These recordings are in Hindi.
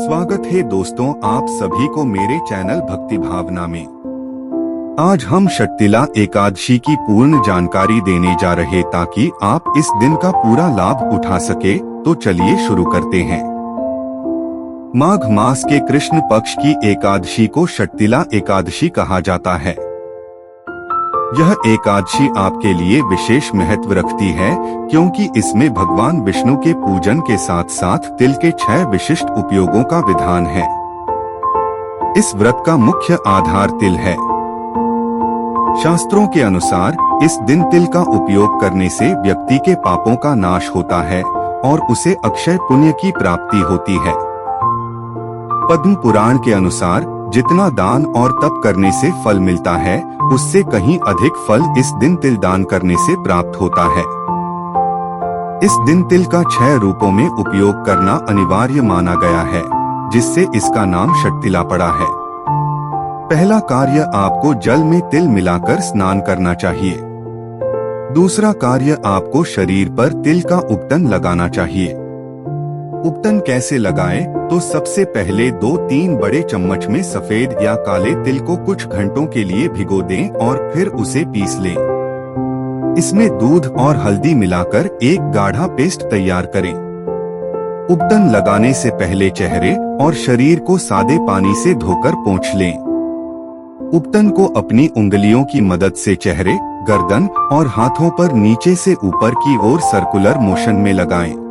स्वागत है दोस्तों आप सभी को मेरे चैनल भक्ति भावना में। आज हम षटतिला एकादशी की पूर्ण जानकारी देने जा रहे ताकि आप इस दिन का पूरा लाभ उठा सके। तो चलिए शुरू करते हैं। माघ मास के कृष्ण पक्ष की एकादशी को षटतिला एकादशी कहा जाता है। यह एकादशी आपके लिए विशेष महत्व रखती है क्योंकि इसमें भगवान विष्णु के पूजन के साथ साथ तिल के 6 विशिष्ट उपयोगों का विधान है। इस व्रत का मुख्य आधार तिल है। शास्त्रों के अनुसार इस दिन तिल का उपयोग करने से व्यक्ति के पापों का नाश होता है और उसे अक्षय पुण्य की प्राप्ति होती है। पद्म पुराण के अनुसार जितना दान और तप करने से फल मिलता है उससे कहीं अधिक फल इस दिन तिल दान करने से प्राप्त होता है। इस दिन तिल का 6 रूपों में उपयोग करना अनिवार्य माना गया है, जिससे इसका नाम षटतिला पड़ा है। पहला कार्य आपको जल में तिल मिलाकर स्नान करना चाहिए। दूसरा कार्य आपको शरीर पर तिल का उपटन लगाना चाहिए। उपटन कैसे लगाएं? तो सबसे पहले 2-3 बड़े चम्मच में सफेद या काले तिल को कुछ घंटों के लिए भिगो दें और फिर उसे पीस लें। इसमें दूध और हल्दी मिलाकर एक गाढ़ा पेस्ट तैयार करें। उपटन लगाने से पहले चेहरे और शरीर को सादे पानी से धोकर पोंछ लें। उपटन को अपनी उंगलियों की मदद से चेहरे, गर्दन और हाथों पर नीचे से ऊपर की ओर सर्कुलर मोशन में लगाएं।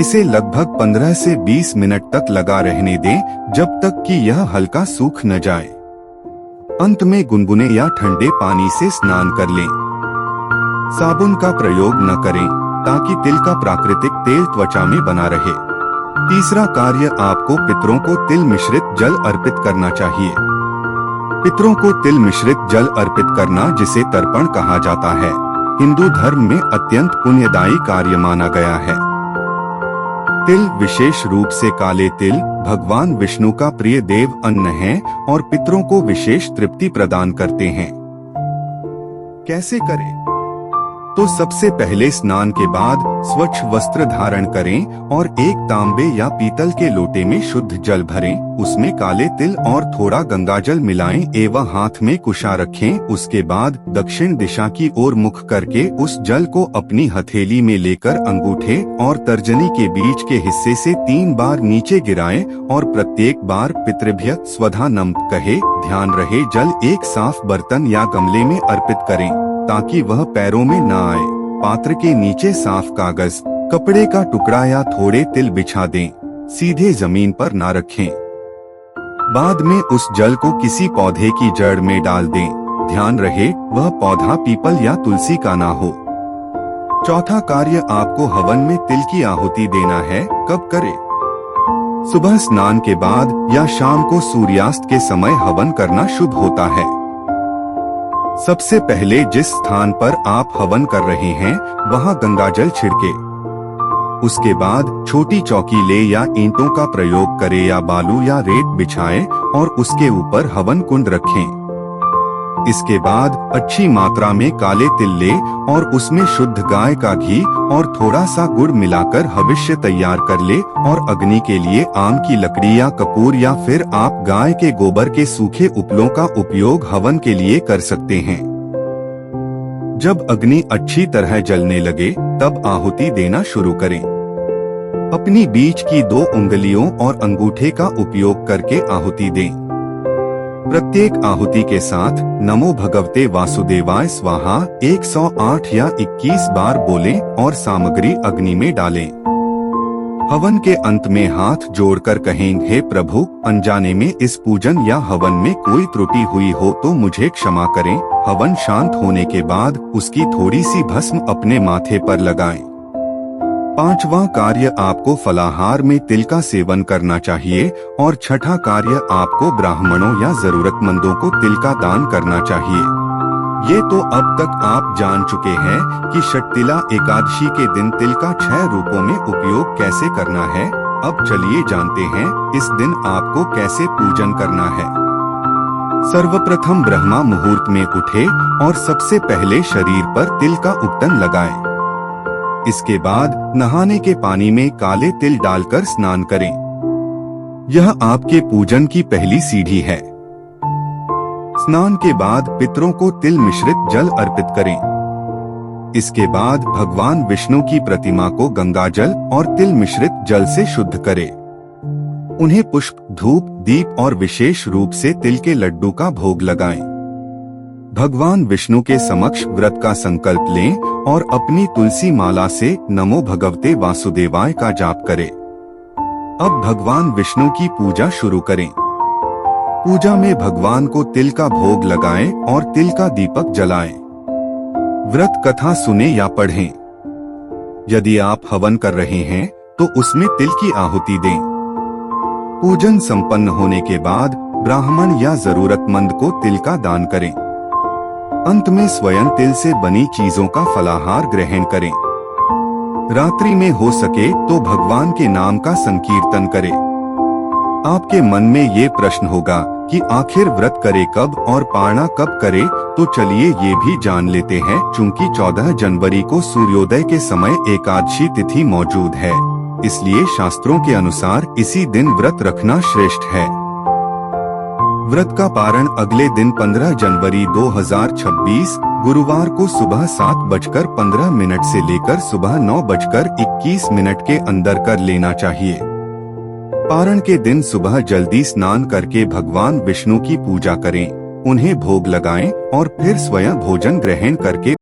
इसे लगभग 15 से 20 मिनट तक लगा रहने दें जब तक कि यह हल्का सूख न जाए। अंत में गुनगुने या ठंडे पानी से स्नान कर लें। साबुन का प्रयोग न करें ताकि तिल का प्राकृतिक तेल त्वचा में बना रहे। तीसरा कार्य आपको पितरों को तिल मिश्रित जल अर्पित करना चाहिए। पितरों को तिल मिश्रित जल अर्पित करना, जिसे तर्पण कहा जाता है, हिंदू धर्म में अत्यंत पुण्यदायी कार्य माना गया है। तिल, विशेष रूप से काले तिल, भगवान विष्णु का प्रिय देव अन्न है और पितरों को विशेष तृप्ति प्रदान करते हैं। कैसे करें? तो सबसे पहले स्नान के बाद स्वच्छ वस्त्र धारण करें और एक तांबे या पीतल के लोटे में शुद्ध जल भरें। उसमें काले तिल और थोड़ा गंगाजल मिलाएं एवं हाथ में कुशा रखें। उसके बाद दक्षिण दिशा की ओर मुख करके उस जल को अपनी हथेली में लेकर अंगूठे और तर्जनी के बीच के हिस्से से 3 बार नीचे गिराएं और प्रत्येक बार पितृभ्य स्वधा नम कहे। ध्यान रहे जल एक साफ बर्तन या गमले में अर्पित करें ताकि वह पैरों में न आए। पात्र के नीचे साफ कागज, कपड़े का टुकड़ा या थोड़े तिल बिछा दें। सीधे जमीन पर ना रखें। बाद में उस जल को किसी पौधे की जड़ में डाल दें। ध्यान रहे वह पौधा पीपल या तुलसी का ना हो। चौथा कार्य आपको हवन में तिल की आहुति देना है। कब करें? सुबह स्नान के बाद या शाम को सूर्यास्त के समय हवन करना शुभ होता है। सबसे पहले जिस स्थान पर आप हवन कर रहे हैं वहां गंगाजल छिड़के। उसके बाद छोटी चौकी ले या ईंटों का प्रयोग करें या बालू या रेत बिछाएं और उसके ऊपर हवन कुंड रखें। इसके बाद अच्छी मात्रा में काले तिल ले और उसमें शुद्ध गाय का घी और थोड़ा सा गुड़ मिलाकर हविष्य तैयार कर ले और अग्नि के लिए आम की लकड़ी या कपूर या फिर आप गाय के गोबर के सूखे उपलों का उपयोग हवन के लिए कर सकते हैं। जब अग्नि अच्छी तरह जलने लगे तब आहुति देना शुरू करें। अपनी बीच की 2 उंगलियों और अंगूठे का उपयोग करके आहुति दें। प्रत्येक आहुति के साथ नमो भगवते वासुदेवाय स्वाहा 108 या 21 बार बोलें और सामग्री अग्नि में डालें। हवन के अंत में हाथ जोड़कर कहें, हे प्रभु, अनजाने में इस पूजन या हवन में कोई त्रुटि हुई हो तो मुझे क्षमा करें। हवन शांत होने के बाद उसकी थोड़ी सी भस्म अपने माथे पर लगाएं। 5वां कार्य आपको फलाहार में तिल का सेवन करना चाहिए और छठा कार्य आपको ब्राह्मणों या जरूरतमंदों को तिल का दान करना चाहिए। ये तो अब तक आप जान चुके हैं कि षटतिला एकादशी के दिन तिल का 6 रूपों में उपयोग कैसे करना है। अब चलिए जानते हैं इस दिन आपको कैसे पूजन करना है। सर्वप्रथम ब्रह्मा मुहूर्त में उठे और सबसे पहले शरीर पर तिल का उपटन लगाएं। इसके बाद नहाने के पानी में काले तिल डालकर स्नान करें। यह आपके पूजन की पहली सीढ़ी है। स्नान के बाद पितरों को तिल मिश्रित जल अर्पित करें। इसके बाद भगवान विष्णु की प्रतिमा को गंगाजल और तिल मिश्रित जल से शुद्ध करें। उन्हें पुष्प, धूप, दीप और विशेष रूप से तिल के लड्डू का भोग लगाएं। भगवान विष्णु के समक्ष व्रत का संकल्प लें और अपनी तुलसी माला से नमो भगवते वासुदेवाय का जाप करें। अब भगवान विष्णु की पूजा शुरू करें। पूजा में भगवान को तिल का भोग लगाएं और तिल का दीपक जलाएं। व्रत कथा सुने या पढ़ें। यदि आप हवन कर रहे हैं तो उसमें तिल की आहुति दें। पूजन संपन्न होने के बाद ब्राह्मण या जरूरतमंद को तिल का दान करें। अंत में स्वयं तिल से बनी चीजों का फलाहार ग्रहण करें। रात्रि में हो सके तो भगवान के नाम का संकीर्तन करें। आपके मन में ये प्रश्न होगा कि आखिर व्रत करे कब और पारणा कब करे, तो चलिए ये भी जान लेते हैं। चूंकि 14 जनवरी को सूर्योदय के समय एकादशी तिथि मौजूद है, इसलिए शास्त्रों के अनुसार इसी दिन व्रत रखना श्रेष्ठ है। व्रत का पारण अगले दिन 15 जनवरी 2026 गुरुवार को सुबह 7:15 से लेकर सुबह 9:21 के अंदर कर लेना चाहिए। पारण के दिन सुबह जल्दी स्नान करके भगवान विष्णु की पूजा करें, उन्हें भोग लगाएं और फिर स्वयं भोजन ग्रहण करके